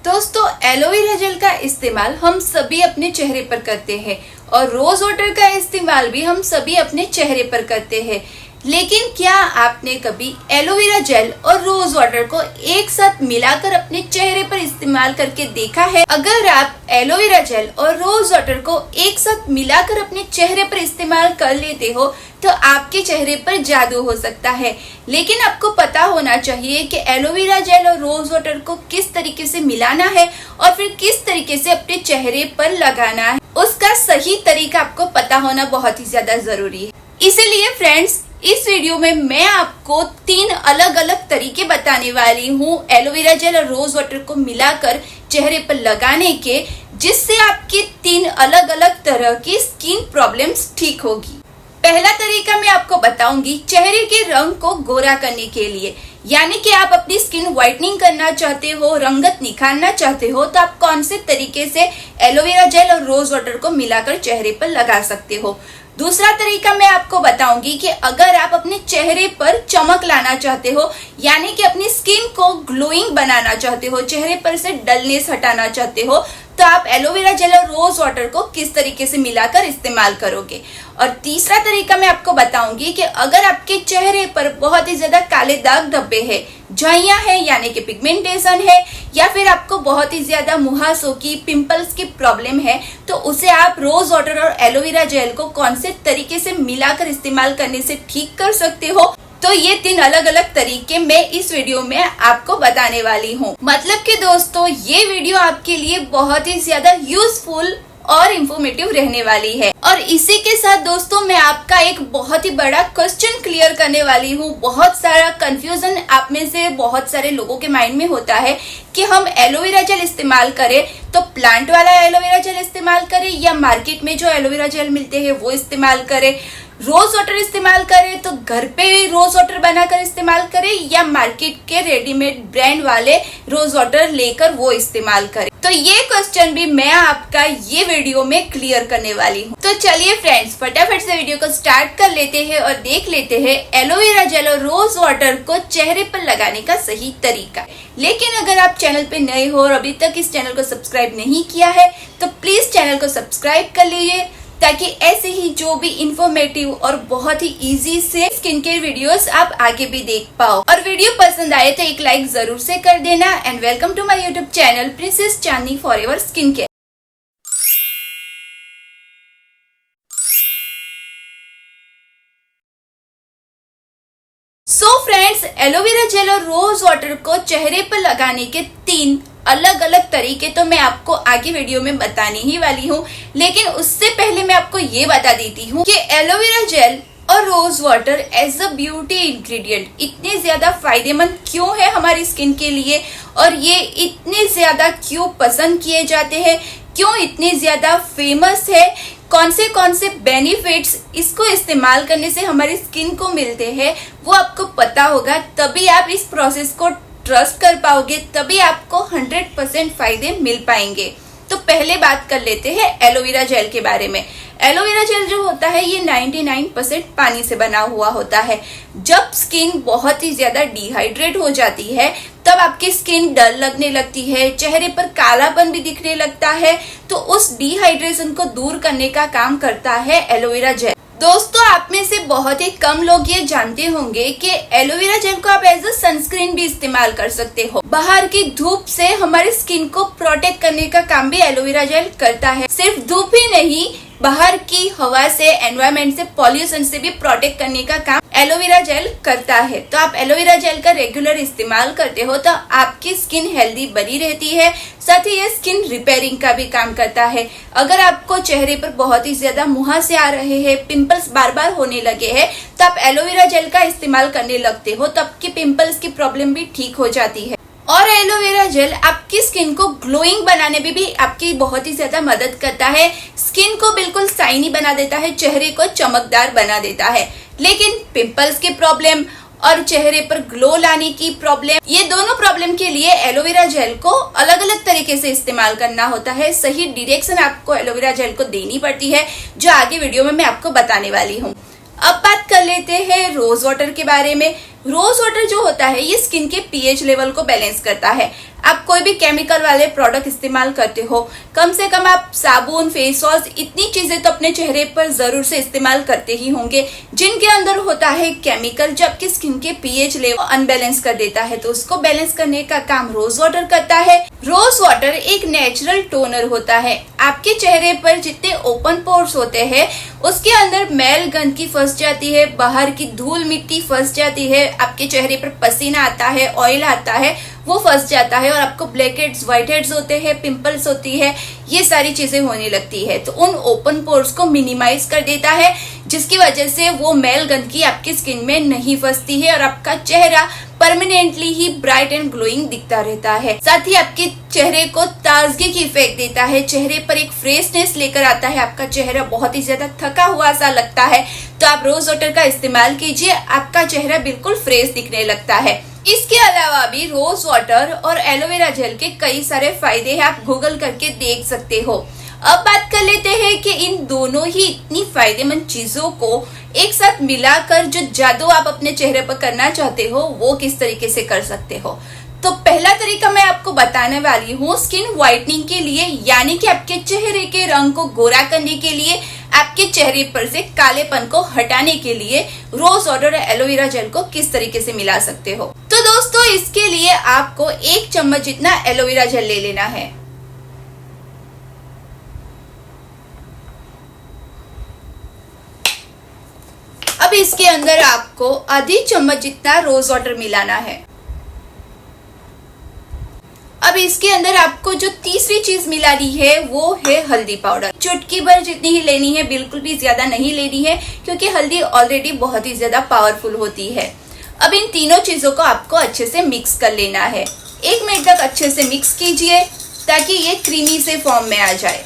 दोस्तों, aloe vera gel का इस्तेमाल हम सभी अपने चेहरे पर करते हैं और रोज वाटर का इस्तेमाल भी हम सभी अपने चेहरे पर करते हैं। लेकिन क्या आपने कभी एलोवेरा जेल और रोज वाटर को एक साथ मिलाकर अपने चेहरे पर इस्तेमाल करके देखा है? अगर आप एलोवेरा जेल और रोज वाटर को एक साथ मिलाकर अपने चेहरे पर इस्तेमाल कर लेते हो तो आपके चेहरे पर जादू हो सकता है। लेकिन आपको पता होना चाहिए कि एलोवेरा जेल और रोज वाटर को किस तरीके से मिलाना है और फिर किस तरीके से अपने चेहरे पर लगाना है। उसका सही तरीका आपको पता होना बहुत ही ज्यादा जरूरी है। इसीलिए फ्रेंड्स, इस वीडियो में मैं आपको 3 अलग अलग तरीके बताने वाली हूँ एलोवेरा जेल और रोज वाटर को मिलाकर चेहरे पर लगाने के, जिससे आपकी 3 अलग अलग तरह की स्किन प्रॉब्लम्स ठीक होगी। पहला तरीका मैं आपको बताऊंगी चेहरे के रंग को गोरा करने के लिए, यानी कि आप अपनी स्किन व्हाइटनिंग करना चाहते हो, रंगत निखारना चाहते हो, तो आप कौन से तरीके से एलोवेरा जेल और रोज वाटर को मिलाकर चेहरे पर लगा सकते हो। दूसरा तरीका मैं आपको बताऊंगी कि अगर आप अपने चेहरे पर चमक लाना चाहते हो, यानी कि अपनी स्किन को ग्लोइंग बनाना चाहते हो, चेहरे पर से डलनेस हटाना चाहते हो, तो आप एलोवेरा जेल और रोज वाटर को किस तरीके से मिलाकर इस्तेमाल करोगे। और तीसरा तरीका मैं आपको बताऊंगी कि अगर आपके चेहरे पर बहुत ही ज्यादा काले दाग धब्बे हैं, झाइयां है यानी कि पिगमेंटेशन है, या फिर आपको बहुत ही ज्यादा मुहासों की, पिंपल्स की प्रॉब्लम है, तो उसे आप रोज वाटर और एलोवेरा जेल को कौन से तरीके से मिलाकर इस्तेमाल करने से ठीक कर सकते हो। तो ये 3 अलग अलग तरीके मैं इस वीडियो में आपको बताने वाली हूँ। मतलब कि दोस्तों, ये वीडियो आपके लिए बहुत ही ज्यादा यूजफुल और इंफॉर्मेटिव रहने वाली है। और इसी के साथ दोस्तों, मैं आपका एक बहुत ही बड़ा क्वेश्चन क्लियर करने वाली हूँ। बहुत सारा कंफ्यूजन आप में से बहुत सारे लोगों के माइंड में होता है कि हम एलोवेरा जेल इस्तेमाल करें तो प्लांट वाला एलोवेरा जेल इस्तेमाल करें या मार्केट में जो एलोवेरा जेल मिलते हैं वो इस्तेमाल करें, रोज वाटर इस्तेमाल करें तो घर पे रोज वाटर बनाकर इस्तेमाल करें, या मार्केट के रेडीमेड ब्रांड वाले रोज वाटर लेकर वो इस्तेमाल करें। तो ये क्वेश्चन भी मैं आपका ये वीडियो में क्लियर करने वाली हूँ। तो चलिए फ्रेंड्स, फटाफट से वीडियो को स्टार्ट कर लेते हैं और देख लेते हैं एलोवेरा जेल और रोज वाटर को चेहरे पर लगाने का सही तरीका। लेकिन अगर आप चैनल पे नए हो और अभी तक इस चैनल को सब्सक्राइब नहीं किया है तो प्लीज चैनल को सब्सक्राइब कर लीजिए, ताकि ऐसे ही जो भी इंफॉर्मेटिव और बहुत ही इजी से स्किन केयर वीडियोस आप आगे भी देख पाओ। और वीडियो पसंद आए तो एक लाइक जरूर से कर देना। And welcome to my YouTube channel princess Chandni forever skin care. So friends, aloe vera gel और रोज वाटर को चेहरे पर लगाने के 3 अलग अलग तरीके तो मैं आपको आगे वीडियो में बताने ही वाली हूँ। लेकिन उससे पहले मैं आपको ये बता देती हूँ कि एलोवेरा जेल और rose water as a beauty ingredient इतने ज्यादा फायदेमंद क्यों है हमारी स्किन के लिए, और ये इतने ज्यादा क्यों पसंद किए जाते हैं, क्यों इतने ज्यादा फेमस है, कौन से बेनिफिट्स इसको इस्तेमाल करने से हमारी स्किन को मिलते हैं, वो आपको पता होगा। तभी आप इस प्रोसेस को ट्रस्ट कर पाओगे, तभी आपको 100% फायदे मिल पाएंगे। तो पहले बात कर लेते हैं एलोवेरा जेल के बारे में। एलोवेरा जेल जो होता है ये 99% पानी से बना हुआ होता है। जब स्किन बहुत ही ज्यादा डिहाइड्रेट हो जाती है तब आपकी स्किन डल लगने लगती है, चेहरे पर कालापन भी दिखने लगता है, तो उस डिहाइड्रेशन को दूर करने का काम करता है एलोवेरा जेल। दोस्तों, आप में से बहुत ही कम लोग ये जानते होंगे कि एलोवेरा जेल को आप एज अ सनस्क्रीन भी इस्तेमाल कर सकते हो। बाहर की धूप से हमारी स्किन को प्रोटेक्ट करने का काम भी एलोवेरा जेल करता है। सिर्फ धूप ही नहीं, बाहर की हवा से, एनवायरमेंट से, पॉल्यूशन से भी प्रोटेक्ट करने का काम एलोवेरा जेल करता है। तो आप एलोवेरा जेल का रेगुलर इस्तेमाल करते हो तो आपकी स्किन हेल्दी बनी रहती है। साथ ही ये स्किन रिपेयरिंग का भी काम करता है। अगर आपको चेहरे पर बहुत ही ज्यादा मुहासे आ रहे हैं, पिंपल्स बार बार होने लगे हैं, तो आप एलोवेरा जेल का इस्तेमाल करने लगते हो तो आपकी पिंपल्स की प्रॉब्लम भी ठीक हो जाती है। और एलोवेरा जेल आपकी स्किन को ग्लोइंग बनाने में भी आपकी बहुत ही ज्यादा मदद करता है। स्किन को बिल्कुल शाइनी बना देता है, चेहरे को चमकदार बना देता है। लेकिन पिंपल्स की प्रॉब्लम और चेहरे पर ग्लो लाने की प्रॉब्लम, ये दोनों प्रॉब्लम के लिए एलोवेरा जेल को अलग अलग तरीके से इस्तेमाल करना होता है। सही डायरेक्शन आपको एलोवेरा जेल को देनी पड़ती है, जो आगे वीडियो में मैं आपको बताने वाली हूँ। अब बात कर लेते हैं रोज वाटर के बारे में। रोज वाटर जो होता है ये स्किन के पीएच लेवल को बैलेंस करता है। आप कोई भी केमिकल वाले प्रोडक्ट इस्तेमाल करते हो, कम से कम आप साबुन, फेस वॉश, इतनी चीजें तो अपने चेहरे पर जरूर से इस्तेमाल करते ही होंगे जिनके अंदर होता है केमिकल, जो आपकी स्किन के पीएच लेवल अनबैलेंस कर देता है। तो उसको बैलेंस करने का काम रोज वाटर करता है। रोज वाटर एक नेचुरल टोनर होता है। आपके चेहरे पर जितने ओपन पोर्स होते हैं उसके अंदर मैल गंदगी फंस जाती है, बाहर की धूल मिट्टी फंस जाती है, आपके चेहरे पर पसीना आता है, ऑयल आता है, वो फंस जाता है और आपको ब्लैक हेड्स, व्हाइट हेड्स होते हैं, पिंपल्स होती है, ये सारी चीजें होने लगती है। तो उन ओपन पोर्स को मिनिमाइज कर देता है, जिसकी वजह से वो मैल गंदगी आपकी स्किन में नहीं फंसती है और आपका चेहरा permanently he bright and glowing दिखता रहता है। साथ ही आपके चेहरे को ताजगी की इफेक्ट देता है, चेहरे पर एक फ्रेशनेस लेकर आता है। आपका चेहरा बहुत ही ज्यादा थका हुआ सा लगता है तो आप रोज वाटर का इस्तेमाल कीजिए, आपका चेहरा बिल्कुल फ्रेश दिखने लगता है। इसके अलावा भी रोज वाटर और एलोवेरा जेल के कई सारे फायदे हैं, आप गूगल करके देख सकते हो। अब बात कर लेते हैं कि इन दोनों ही इतनी फायदेमंद चीजों को एक साथ मिलाकर जो जादू आप अपने चेहरे पर करना चाहते हो वो किस तरीके से कर सकते हो। तो पहला तरीका मैं आपको बताने वाली हूँ स्किन व्हाइटनिंग के लिए, यानी कि आपके चेहरे के रंग को गोरा करने के लिए, आपके चेहरे पर से कालेपन को हटाने के लिए रोज वाटर और एलोवेरा जेल को किस तरीके से मिला सकते हो। तो दोस्तों, इसके लिए आपको 1 चम्मच जितना एलोवेरा जेल ले लेना है। अब इसके अंदर आपको आधी चम्मच जितना रोज वाटर मिलाना है। अब इसके अंदर आपको जो तीसरी चीज मिलानी है वो है हल्दी पाउडर। चुटकी भर जितनी ही लेनी है, बिल्कुल भी ज्यादा नहीं लेनी है क्योंकि हल्दी ऑलरेडी बहुत ही ज्यादा पावरफुल होती है। अब इन तीनों चीजों को आपको अच्छे से मिक्स कर लेना है। 1 मिनट तक अच्छे से मिक्स कीजिए ताकि ये क्रीमी से फॉर्म में आ जाए।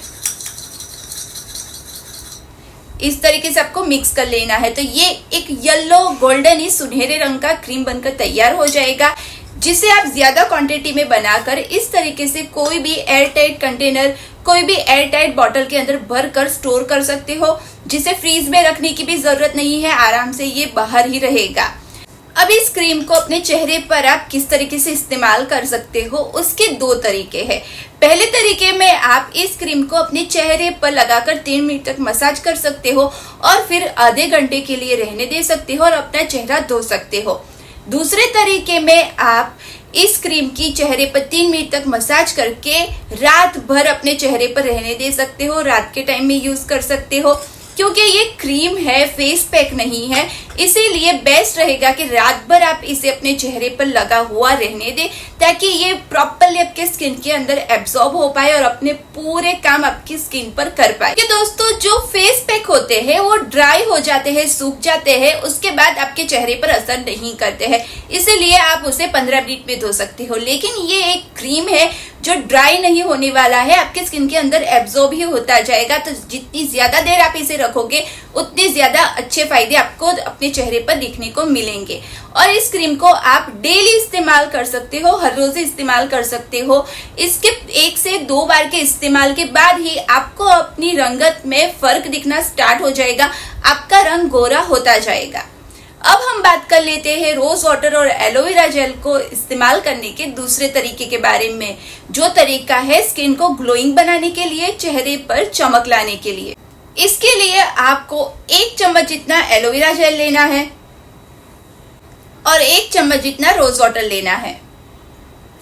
इस तरीके से आपको मिक्स कर लेना है। तो ये एक येलो गोल्डन ही सुनहरे रंग का क्रीम बनकर तैयार हो जाएगा, जिसे आप ज्यादा क्वांटिटी में बनाकर इस तरीके से कोई भी एयर टाइट कंटेनर, कोई भी एयर टाइट बॉटल के अंदर भर कर स्टोर कर सकते हो, जिसे फ्रीज में रखने की भी जरूरत नहीं है, आराम से ये बाहर ही रहेगा। अब इस क्रीम को अपने चेहरे पर आप किस तरीके से इस्तेमाल कर सकते हो, उसके 2 तरीके हैं। पहले तरीके में आप इस क्रीम को अपने चेहरे पर लगाकर 3 मिनट तक मसाज कर सकते हो और फिर आधे घंटे के लिए रहने दे सकते हो और अपना चेहरा धो सकते हो। दूसरे तरीके में आप इस क्रीम की चेहरे पर 3 मिनट तक मसाज करके रात भर अपने चेहरे पर रहने दे सकते हो, रात के टाइम में यूज कर सकते हो। क्योंकि ये क्रीम है, फेस पैक नहीं है, इसीलिए बेस्ट रहेगा कि रात भर आप इसे अपने चेहरे पर लगा हुआ रहने दें ताकि ये प्रॉपरली आपके स्किन के अंदर एब्जॉर्ब हो पाए और अपने पूरे काम आपकी स्किन पर कर पाए। कि दोस्तों, जो फेस पैक होते हैं वो ड्राई हो जाते हैं, सूख जाते हैं, उसके बाद आपके चेहरे पर असर नहीं करते हैं, इसीलिए आप उसे 15 मिनट में धो सकते हो। लेकिन ये एक क्रीम है जो ड्राई नहीं होने वाला है, आपके स्किन के अंदर एब्जॉर्ब ही होता जाएगा। तो जितनी ज्यादा देर आप इसे रखोगे उतने ज्यादा अच्छे फायदे आपको अपने चेहरे पर दिखने को मिलेंगे। और इस क्रीम को आप डेली इस्तेमाल कर सकते हो, हर रोज इस्तेमाल कर सकते हो। इसके 1 से 2 बार के इस्तेमाल के बाद ही आपको अपनी रंगत में फर्क दिखना स्टार्ट हो जाएगा, आपका रंग गोरा होता जाएगा। अब हम बात कर लेते हैं रोज वाटर और एलोवेरा जेल को इस्तेमाल करने के दूसरे तरीके के बारे में, जो तरीका है स्किन को ग्लोइंग बनाने के लिए, चेहरे पर चमक लाने के लिए। इसके लिए आपको 1 चम्मच जितना एलोवेरा जेल लेना है और 1 चम्मच जितना रोज वाटर लेना है।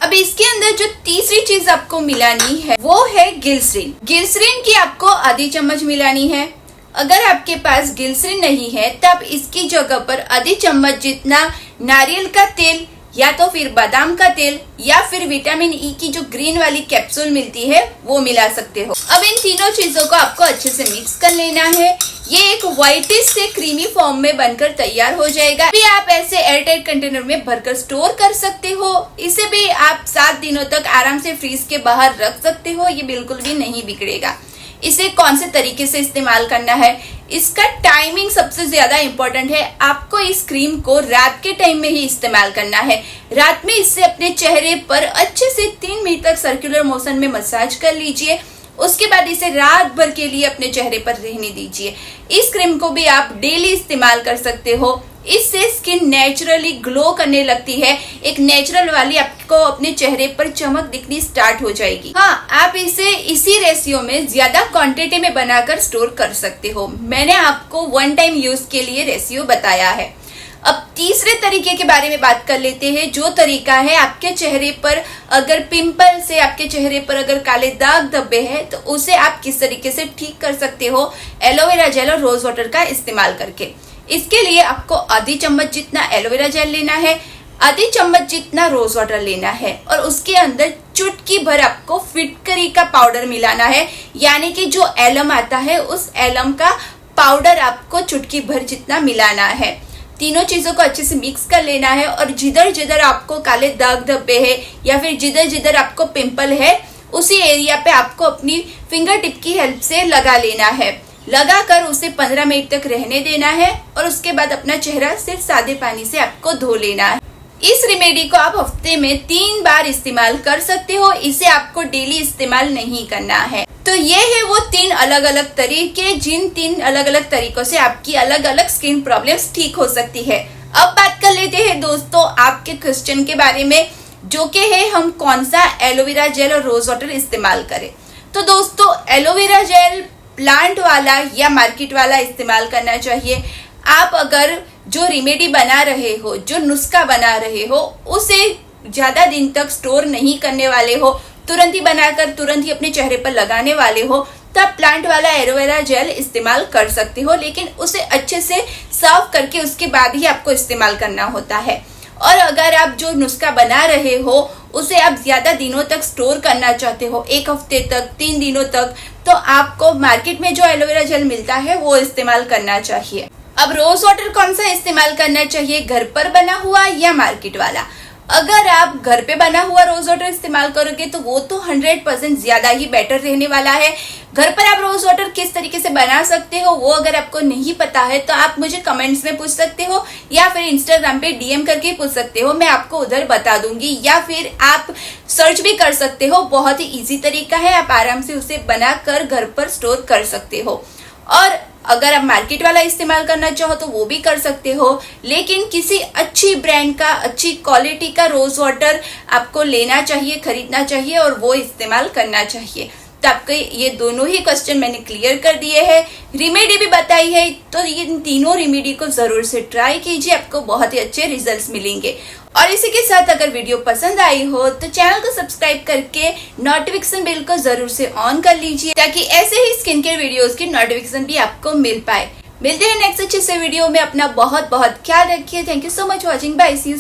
अब इसके अंदर जो तीसरी चीज आपको मिलानी है वो है ग्लिसरीन। ग्लिसरीन की आपको आधी चम्मच मिलानी है। अगर आपके पास ग्लिसरीन नहीं है तब इसकी जगह पर आधी चम्मच जितना नारियल का तेल या तो फिर बादाम का तेल या फिर विटामिन ई की जो ग्रीन वाली कैप्सूल मिलती है वो मिला सकते हो। अब इन तीनों चीजों को आपको अच्छे से मिक्स कर लेना है। ये एक व्हाइटिश से क्रीमी फॉर्म में बनकर तैयार हो जाएगा। भी आप ऐसे एयरटाइट कंटेनर में भरकर स्टोर कर सकते हो। इसे भी आप 7 दिनों तक आराम से फ्रीज के बाहर रख सकते हो, ये बिल्कुल भी नहीं बिगड़ेगा। इसे कौन से तरीके से इस्तेमाल करना है, इसका टाइमिंग सबसे ज्यादा इम्पोर्टेंट है। आपको इस क्रीम को रात के टाइम में ही इस्तेमाल करना है। रात में इसे अपने चेहरे पर अच्छे से 3 मिनट तक सर्कुलर मोशन में मसाज कर लीजिए। उसके बाद इसे रात भर के लिए अपने चेहरे पर रहने दीजिए। इस क्रीम को भी आप डेली इस्तेमाल कर सकते हो। इससे स्किन नेचुरली ग्लो करने लगती है, एक नेचुरल वाली आपको अपने चेहरे पर चमक दिखनी स्टार्ट हो जाएगी। हाँ, आप इसे इसी रेशियो में ज्यादा क्वांटिटी में बनाकर स्टोर कर सकते हो। मैंने आपको वन टाइम यूज के लिए रेशियो बताया है। अब तीसरे तरीके के बारे में बात कर लेते हैं, जो तरीका है आपके चेहरे पर अगर पिंपल से, आपके चेहरे पर अगर काले दाग धब्बे हैं तो उसे आप किस तरीके से ठीक कर सकते हो एलोवेरा जेल और रोज वाटर का इस्तेमाल करके। इसके लिए आपको आधी चम्मच जितना एलोवेरा जेल लेना है, आधी चम्मच जितना रोज वाटर लेना है और उसके अंदर चुटकी भर आपको फिटकरी का पाउडर मिलाना है, यानी कि जो एलम आता है उस एलम का पाउडर आपको चुटकी भर जितना मिलाना है। तीनों चीजों को अच्छे से मिक्स कर लेना है और जिधर जिधर आपको काले दाग धब्बे है या फिर जिधर जिधर आपको पिंपल है उसी एरिया पे आपको अपनी फिंगर टिप की हेल्प से लगा लेना है। लगाकर उसे 15 मिनट तक रहने देना है और उसके बाद अपना चेहरा सिर्फ सादे पानी से आपको धो लेना है। इस रेमेडी को आप हफ्ते में 3 बार इस्तेमाल कर सकते हो, इसे आपको डेली इस्तेमाल नहीं करना है। तो ये है वो 3 अलग अलग तरीके, जिन 3 अलग अलग तरीकों से आपकी अलग अलग स्किन प्रॉब्लम्स ठीक हो सकती है। अब बात कर लेते हैं दोस्तों आपके क्वेश्चन के बारे में, जो कि है हम कौन सा एलोवेरा जेल और रोज वाटर इस्तेमाल करें। तो दोस्तों एलोवेरा जेल प्लांट वाला या मार्केट वाला इस्तेमाल करना चाहिए। आप अगर जो रेमेडी बना रहे हो, जो नुस्खा बना रहे हो, उसे ज्यादा दिन तक स्टोर नहीं करने वाले हो, तुरंत ही बनाकर तुरंत ही अपने चेहरे पर लगाने वाले हो, तब प्लांट वाला एलोवेरा जेल इस्तेमाल कर सकते हो, लेकिन उसे अच्छे से साफ करके उसके बाद ही आपको इस्तेमाल करना होता है। और अगर आप जो नुस्खा बना रहे हो उसे आप ज्यादा दिनों तक स्टोर करना चाहते हो, 1 हफ्ते तक, 3 दिनों तक, तो आपको मार्केट में जो एलोवेरा जेल मिलता है वो इस्तेमाल करना चाहिए। अब रोज वाटर कौन सा इस्तेमाल करना चाहिए, घर पर बना हुआ या मार्केट वाला? अगर आप घर पे बना हुआ रोज वाटर इस्तेमाल करोगे तो वो तो 100% ज्यादा ही बेटर रहने वाला है। घर पर आप रोज वाटर किस तरीके से बना सकते हो वो अगर आपको नहीं पता है तो आप मुझे कमेंट्स में पूछ सकते हो या फिर इंस्टाग्राम पे डीएम करके पूछ सकते हो, मैं आपको उधर बता दूंगी, या फिर आप सर्च भी कर सकते हो। बहुत ही इजी तरीका है, आप आराम से उसे बनाकर घर पर स्टोर कर सकते हो। और अगर आप मार्केट वाला इस्तेमाल करना चाहो तो वो भी कर सकते हो, लेकिन किसी अच्छी ब्रांड का, अच्छी क्वालिटी का रोज वाटर आपको लेना चाहिए, खरीदना चाहिए और वो इस्तेमाल करना चाहिए। तो आपके ये दोनों ही क्वेश्चन मैंने क्लियर कर दिए हैं, रेमेडी भी बताई है, तो इन तीनों रेमेडी को जरूर से ट्राई कीजिए, आपको बहुत ही अच्छे रिजल्ट्स मिलेंगे। और इसी के साथ अगर वीडियो पसंद आई हो तो चैनल को सब्सक्राइब करके नोटिफिकेशन बेल को जरूर से ऑन कर लीजिए, ताकि ऐसे ही स्किन केयर वीडियोस की नोटिफिकेशन भी आपको मिल पाए। मिलते हैं नेक्स्ट अच्छे से वीडियो में, अपना बहुत बहुत ख्याल रखिए। Thank you so much watching, bye, see you.